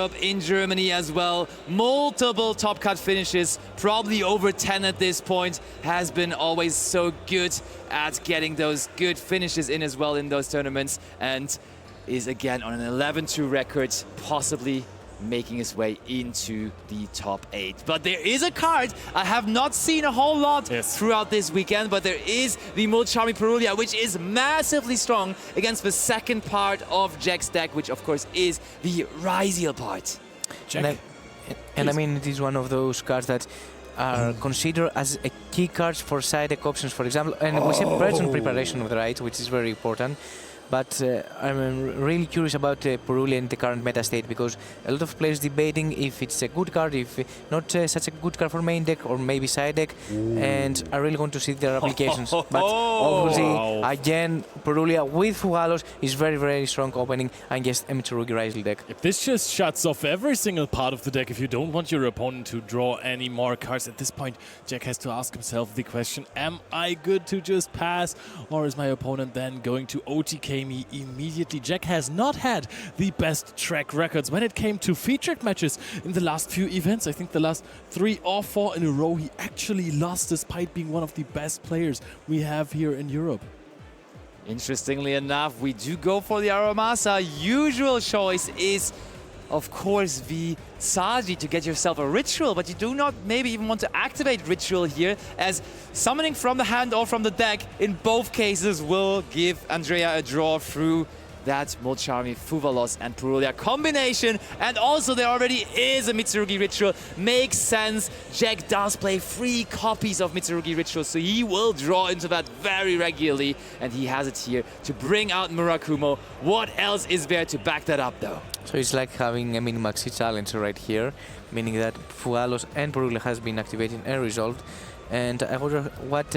Europe, in Germany as well. Multiple top cut finishes, probably over 10 at this point. Has been always so good at getting those good finishes in as well in those tournaments, and is again on an 11-2 record, possibly making his way into the top 8. But there is a card I have not seen a whole lot throughout this weekend, but there is the Mulcharmy Purulia, which is massively strong against the second part of Jack's deck, which of course is the Ryzeal part. Jack. And I mean, it is one of those cards that are considered as a key cards for side deck options, for example. And we say present preparation of the right, which is very important. But I'm really curious about Purulia in the current meta state, because a lot of players debating if it's a good card, if not such a good card for main deck or maybe side deck, and I really want to see their applications. But obviously, again, Purulia with Fugalos is very, very strong opening against a Mitsurugi Ryzeal deck. If this just shuts off every single part of the deck, if you don't want your opponent to draw any more cards, at this point, Jack has to ask himself the question, am I good to just pass, or is my opponent then going to OTK me immediately? Jack has not had the best track records when it came to featured matches in the last few events. I think the last 3 or 4 in a row he actually lost, despite being one of the best players we have here in Europe. Interestingly enough, we do go for the Aramasa. Usual choice is, of course, the Saji to get yourself a Ritual, but you do not maybe even want to activate Ritual here, as summoning from the hand or from the deck in both cases will give Andrea a draw through that Mulcharmy, Fugalos and Purulia combination. And also there already is a Mitsurugi Ritual. Makes sense. Jack does play 3 copies of Mitsurugi Ritual, so he will draw into that very regularly, and he has it here to bring out Murakumo. What else is there to back that up though? So it's like having a mini-maxi challenge right here, meaning that Fugalos and Purulia has been activated and resolved. And I wonder what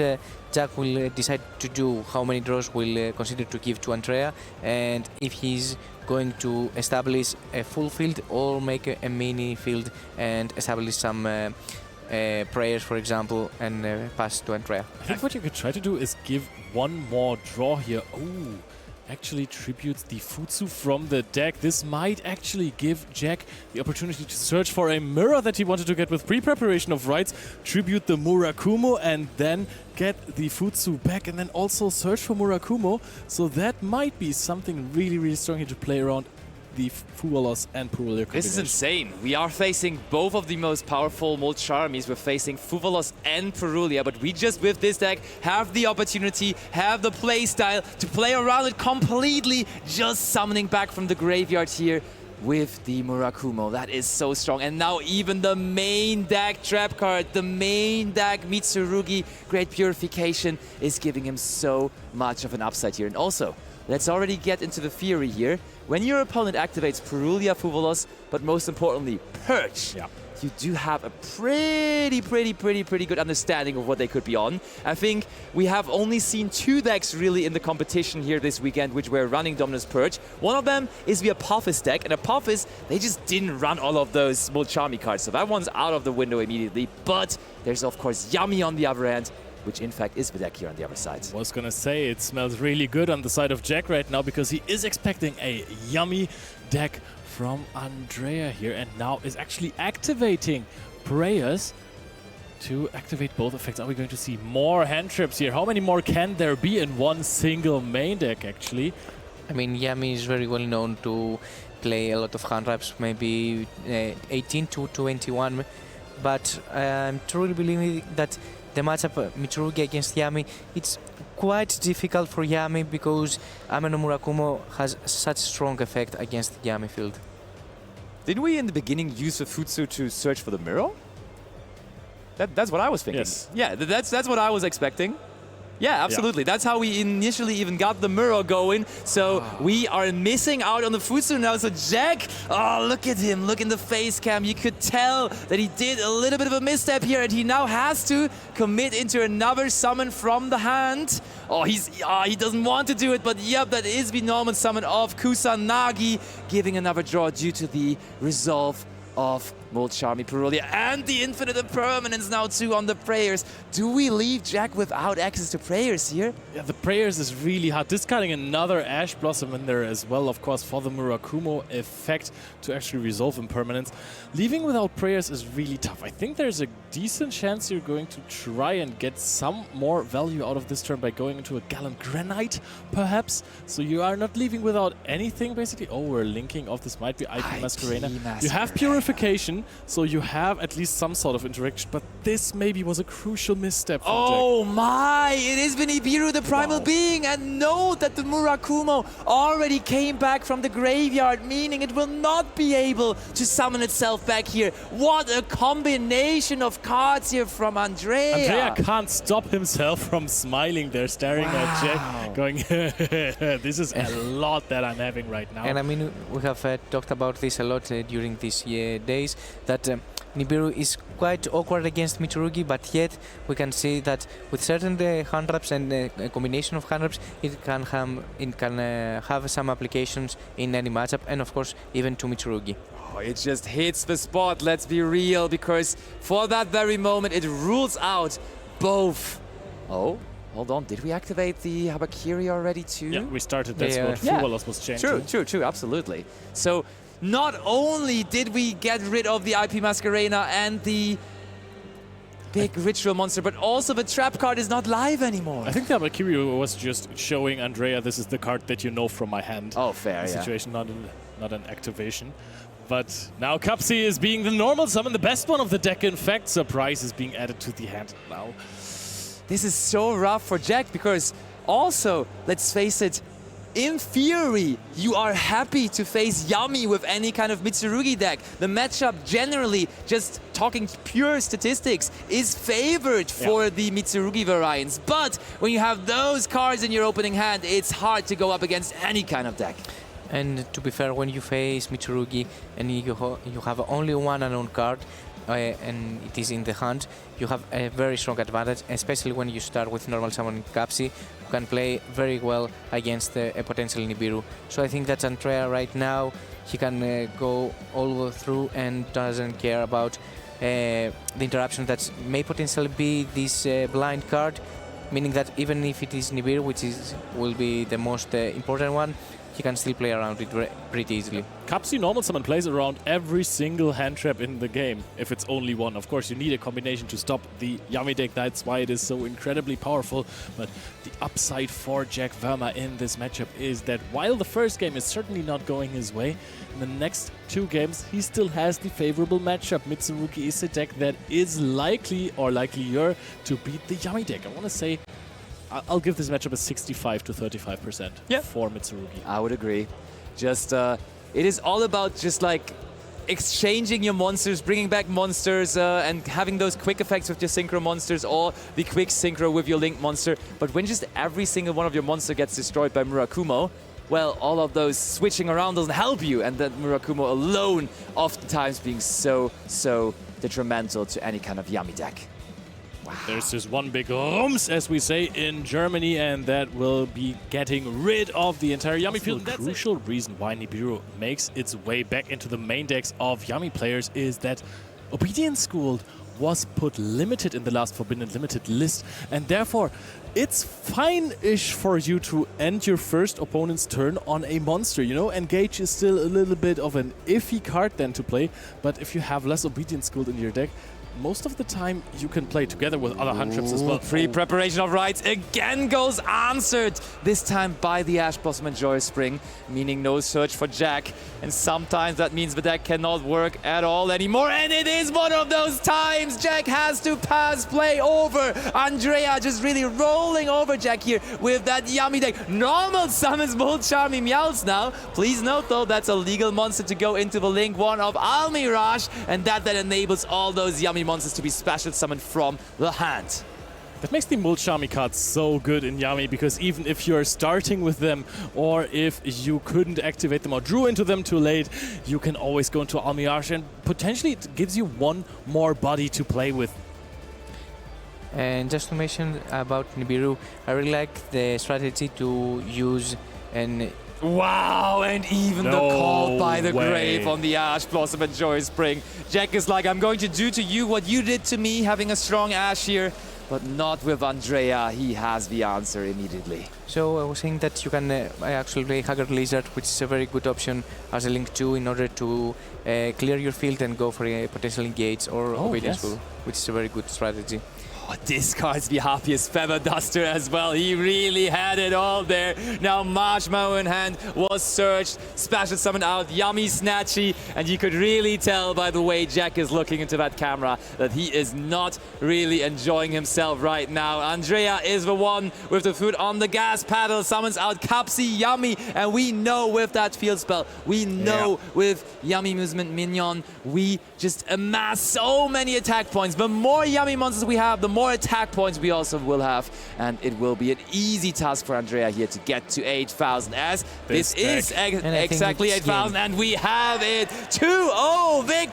Jack will decide to do, how many draws will consider to give to Andrea, and if he's going to establish a full field or make a mini field and establish some prayers, for example, and pass to Andrea. I think what you could try to do is give one more draw here. Oh, actually tributes the Futsu from the deck. This might actually give Jack the opportunity to search for a mirror that he wanted to get with pre-preparation of rights, tribute the Murakumo, and then get the Futsu back, and then also search for Murakumo. So that might be something really, really strong here to play around the Fugalos and Purulia combination. This is insane. We are facing both of the most powerful Mulcharmies. We're facing Fugalos and Purulia, but we just, with this deck, have the opportunity, have the play style to play around it completely, just summoning back from the graveyard here with the Murakumo. That is so strong. And now even the main deck trap card, the main deck Mitsurugi Great Purification is giving him so much of an upside here. And also, let's already get into the theory here. When your opponent activates Purulia, Fugalos, but most importantly, Purge, you do have a pretty good understanding of what they could be on. I think we have only seen 2 decks really in the competition here this weekend, which were running Dominus Purge. One of them is the Apophis deck, and Apophis, they just didn't run all of those Mulcharmy cards, so that one's out of the window immediately. But there's, of course, Yummy on the other hand, which in fact is the deck here on the other side. I was gonna say, it smells really good on the side of Jack right now, because he is expecting a yummy deck from Andrea here, and now is actually activating prayers to activate both effects. Are we going to see more hand trips here? How many more can there be in one single main deck, actually? I mean, Yami is very well known to play a lot of hand traps, maybe 18 to 21, but I'm truly believing that the matchup Mitsurugi against Yami, it's quite difficult for Yami because Ameno Murakumo has such strong effect against Yami field. Didn't we in the beginning use the Futsu to search for the mirror? That's what I was thinking. Yes. Yeah, that's what I was expecting. Yeah, absolutely. Yeah. That's how we initially even got the mirror going. So we are missing out on the Futsu now. So Jack, oh, look at him. Look in the face cam. You could tell that he did a little bit of a misstep here, and he now has to commit into another summon from the hand. Oh, he doesn't want to do it, but yep, that is the normal summon of Kusanagi, giving another draw due to the resolve of Mulcharmy Purulia and the Infinite Impermanence now too on the Prayers. Do we leave Jack without access to Prayers here? Yeah, the Prayers is really hard. Discarding another Ash Blossom in there as well, of course, for the Murakumo effect to actually resolve Impermanence. Leaving without Prayers is really tough. I think there's a decent chance you're going to try and get some more value out of this turn by going into a Gallant Granite, perhaps. So you are not leaving without anything, basically. Oh, we're linking off. This might be IP Masquerena. You have Purification, so you have at least some sort of interaction, but this maybe was a crucial misstep from Oh Jack. my! It is Nibiru, the Primal Being, and note that the Murakumo already came back from the graveyard, meaning it will not be able to summon itself back here. What a combination of cards here from Andrea. Andrea can't stop himself from smiling there, staring at Jack, going, this is a lot that I'm having right now. And I mean, we have talked about this a lot during these days, that Nibiru is quite awkward against Mitsurugi, but yet we can see that with certain hand wraps and a combination of hand wraps, it can have some applications in any matchup, and of course even to Mitsurugi. Oh, it just hits the spot, let's be real, because for that very moment it rules out both. Oh, hold on, did we activate the Habakiri already too? Yeah, we started. That's Yeah. what Fuwalos was changing. True, absolutely. So not only did we get rid of the IP Masquerena and the big ritual monster, but also the trap card is not live anymore. I think the Abakiri was just showing Andrea, this is the card that you know from my hand. Oh, fair, yeah. Situation, not an activation. But now Kapsi is being the normal summon, the best one of the deck. In fact, Surprise is being added to the hand now. This is so rough for Jack because also, let's face it, in theory, you are happy to face Yami with any kind of Mitsurugi deck. The matchup generally, just talking pure statistics, is favored for the Mitsurugi variants. But when you have those cards in your opening hand, it's hard to go up against any kind of deck. And to be fair, when you face Mitsurugi and you have only one unknown card, and it is in the hand, you have a very strong advantage, especially when you start with normal summon Kapsi, who can play very well against a potential Nibiru. So I think that Andrea right now, he can go all the way through and doesn't care about the interruption that may potentially be this blind card, meaning that even if it is Nibiru, which will be the most important one, he can still play around it pretty easily. Kapsi normal summon plays around every single hand trap in the game, if it's only one. Of course, you need a combination to stop the Yami deck. That's why it is so incredibly powerful. But the upside for Jack Verma in this matchup is that while the first game is certainly not going his way, in the next two games, he still has the favorable matchup. Mitsurugi is a deck that is likely or likelier to beat the Yami deck. I want to say I'll give this matchup a 65 to 35% for Mitsurugi. I would agree. Just, it is all about just like exchanging your monsters, bringing back monsters, and having those quick effects with your synchro monsters or the quick synchro with your link monster. But when just every single one of your monster gets destroyed by Murakumo, well, all of those switching around doesn't help you, and that Murakumo alone oftentimes being so detrimental to any kind of Yami deck. There's this one big rums, as we say in Germany, and that will be getting rid of the entire Yami field. The crucial reason why Nibiru makes its way back into the main decks of Yami players is that Obedience Schooled was put limited in the last Forbidden Limited list, and therefore it's fine-ish for you to end your first opponent's turn on a monster, you know? Engage is still a little bit of an iffy card then to play, but if you have less Obedience Schooled in your deck, most of the time you can play together with other hand trips as well. Pre-preparation of rights again goes answered, this time by the Ash Blossom and Joy Spring, meaning no search for Jack. And sometimes that means the deck cannot work at all anymore, and it is one of those times. Jack has to pass play over. Andrea just really rolling over Jack here with that Yami deck. Normal summons Mulcharmy Meowth now. Please note though, that's a legal monster to go into the Link 1 of Almirage, and that enables all those Yami monsters to be special summoned from the hand. That makes the Mulcharmy cards so good in Yami, because even if you're starting with them, or if you couldn't activate them or drew into them too late, you can always go into Almirage, and potentially it gives you one more body to play with. And just to mention about Nibiru, I really like the strategy to use an Wow, and even the call by the grave on the Ash Blossom and Joy Spring. Jack is like, I'm going to do to you what you did to me, having a strong Ash here, but not with Andrea. He has the answer immediately. So I was saying that you can actually play Haggard Lizard, which is a very good option as a Link 2 in order to clear your field and go for a potential engage or Obedience Pull, which is a very good strategy. Discards the happiest Feather Duster as well. He really had it all there. Now Marshmallow in hand was searched, special summoned out, Yummy Snatchy, and you could really tell by the way Jack is looking into that camera that he is not really enjoying himself right now. Andrea is the one with the foot on the gas pedal, summons out Capsy Yummy, and we know with that field spell, we know with Yummy Movement Minion, we just amass so many attack points. The more Yummy monsters we have, the more attack points we also will have, and it will be an easy task for Andrea here to get to 8,000, as this is exactly 8,000, and we have it. 2-0 victory.